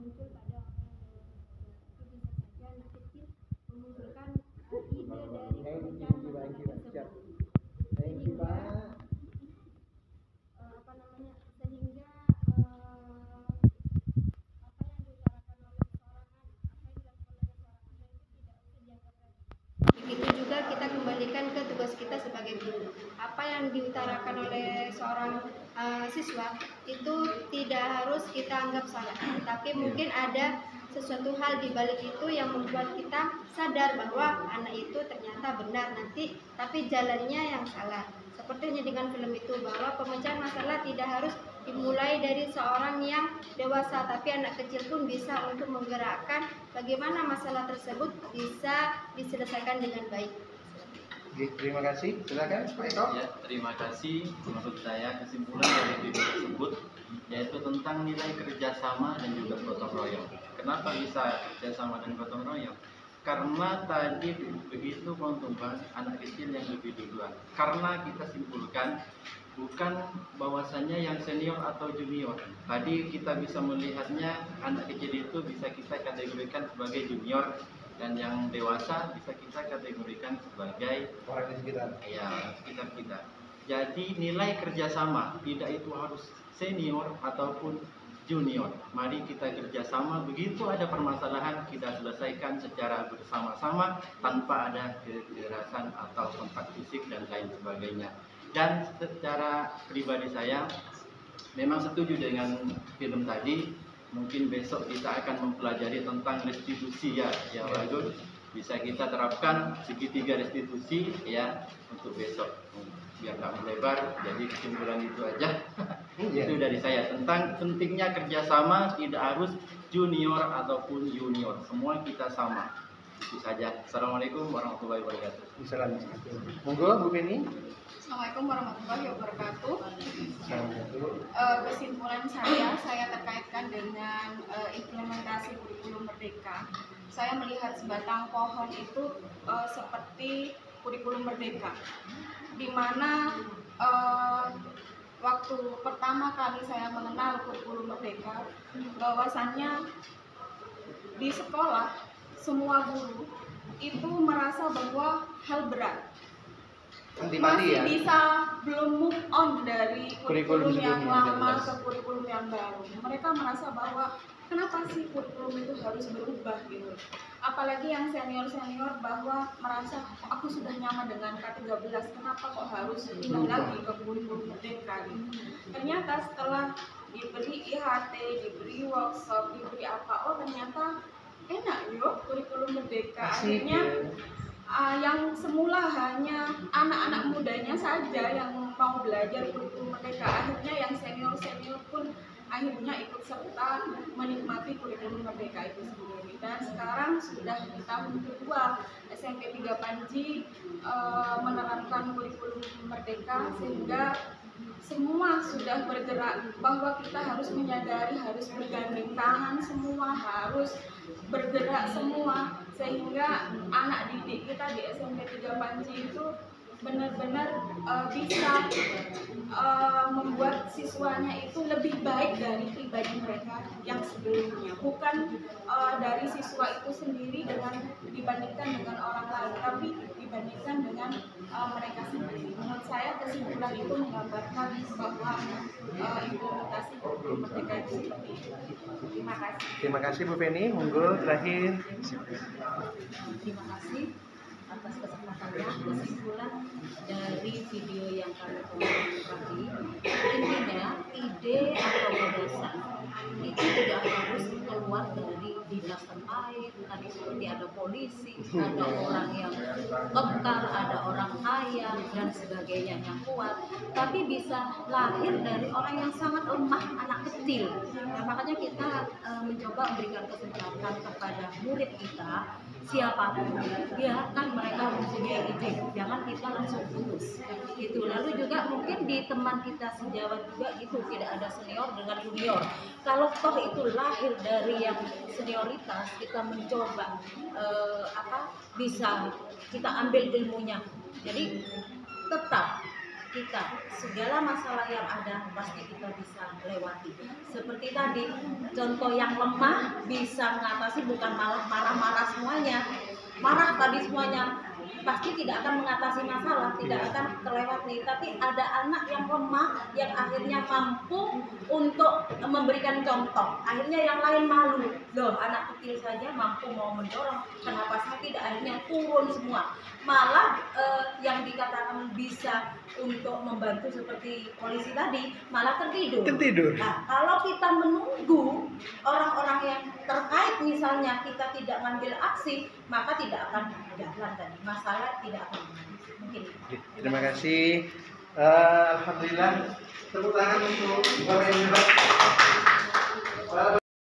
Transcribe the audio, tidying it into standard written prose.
muncul pada orang yang dewasa. Tapi bisa saja anak kecil memunculkan ide dari pemecahan masalah tersebut, sehingga sehingga apa yang diutarakan oleh seorang anak, apa yang dilakukan oleh seorang anak itu tidak usah dianggap remeh. Begitu juga kita kembalikan ke tugas kita sebagai guru. Apa yang diutarakan oleh seorang siswa itu tidak harus kita anggap salah, tapi mungkin ada sesuatu hal di balik itu yang membuat kita sadar bahwa anak itu ternyata benar nanti, tapi jalannya yang salah. Sepertinya dengan film itu, bahwa pemecahan masalah tidak harus dimulai dari seorang yang dewasa, tapi anak kecil pun bisa untuk menggerakkan bagaimana masalah tersebut bisa diselesaikan dengan baik. Terima kasih. Silakan Pak Eko. Ya, terima kasih. Menurut saya kesimpulan dari video tersebut yaitu tentang nilai kerjasama dan juga gotong royong. Kenapa bisa kerjasama dan gotong royong? Karena tadi begitu keuntungan anak kecil yang lebih duluan. Karena kita simpulkan bukan bahwasannya yang senior atau junior. Tadi kita bisa melihatnya anak kecil itu bisa kita kategorikan sebagai junior, dan yang dewasa bisa kita kategorikan sebagai Orang di sekitar. ya sekitar kita. Jadi nilai kerjasama tidak itu harus senior ataupun junior. Mari kita kerjasama, begitu ada permasalahan kita selesaikan secara bersama-sama tanpa ada kekerasan atau kontak fisik dan lain sebagainya. Dan secara pribadi saya memang setuju dengan film tadi. Mungkin besok kita akan mempelajari tentang restitusi ya bagus. Bisa kita terapkan segitiga restitusi ya untuk besok. Biar tak melebar, jadi kesimpulan itu aja. Itu dari saya tentang pentingnya kerjasama, tidak harus junior ataupun junior, semua kita sama. Itu saja. Assalamualaikum warahmatullahi wabarakatuh. Assalamualaikum. Monggo Bu Penny. Assalamualaikum warahmatullahi wabarakatuh. Assalamualaikum. Kesimpulan saya terkaitkan dengan implementasi kurikulum merdeka. Saya melihat sebatang pohon itu seperti kurikulum merdeka, di mana waktu pertama kali saya mengenal kurikulum merdeka, bahwasannya di sekolah semua guru itu merasa bahwa hal berat. Masih ya. bisa belum move on dari kurikulum yang lama ke kurikulum yang baru. Mereka merasa bahwa kenapa sih kurikulum itu harus berubah gitu. Apalagi yang senior-senior bahwa merasa aku sudah nyaman dengan K13, kenapa kok harus pindah lagi ke kurikulum merdeka gitu. Ternyata setelah diberi IHT, diberi workshop, diberi apa, oh ternyata enak yuk kurikulum merdeka. Akhirnya yang semula hanya anak-anak mudanya saja yang mau belajar kurikulum merdeka, akhirnya yang senior-senior pun akhirnya ikut serta menikmati kurikulum merdeka itu sendiri. Dan sekarang sudah di tahun kedua SMP 3 Panji menerapkan kurikulum merdeka, sehingga semua sudah bergerak bahwa kita harus menyadari, harus bergandeng tangan semua, harus bergerak semua, sehingga anak didik kita di SMP 3 Panji itu benar-benar bisa membuat siswanya itu lebih baik dari pribadi mereka yang sebelumnya, bukan dari siswa itu sendiri dibandingkan dengan orang lain, tapi dibandingkan dengan mereka sendiri. Menurut saya kesimpulan itu menggambarkan bahwa implementasi kurikulum merdeka itu seperti itu. Terima kasih. Terima kasih Bu Penny. Monggo terakhir. Terima kasih atas kesempatannya. Kesimpulan dari video yang kami tonton tadi, intinya ide atau gagasan itu tidak harus keluar dari dinas terkait. Tadi seperti ada polisi, ada orang yang kekar, ada orang kaya dan sebagainya yang kuat, tapi bisa lahir dari orang yang sangat lemah, anak kecil. Nah, makanya kita mencoba memberikan kesempatan kepada murid kita, siapapun, biarkan mereka mempunyai ide, jangan kita langsung putus gitu. Lalu juga mungkin di teman kita sejawat juga gitu, tidak ada senior dengan junior. Kalau toh itu lahir dari yang senioritas, kita mencoba bisa kita ambil ilmunya. Jadi tetap kita. Segala masalah yang ada pasti kita bisa lewati. Seperti tadi, contoh yang lemah bisa mengatasi, bukan malah marah-marah semuanya. Marah tadi semuanya pasti tidak akan mengatasi masalah, tidak akan terlewati. Tapi ada anak yang lemah yang akhirnya mampu untuk memberikan contoh. Akhirnya yang lain malu. Loh, anak kecil saja mampu mau mendorong, kenapa saya tidak? Akhirnya turun semua. Malah yang dikatakan bisa untuk membantu seperti polisi tadi malah tertidur. Nah, kalau kita menunggu orang-orang yang terkait misalnya kita tidak mengambil aksi, maka tidak akan jalan tadi. Masalah tidak akan mungkin. Terima kasih. Alhamdulillah. Tepuk tangan untuk Bapak Ibu.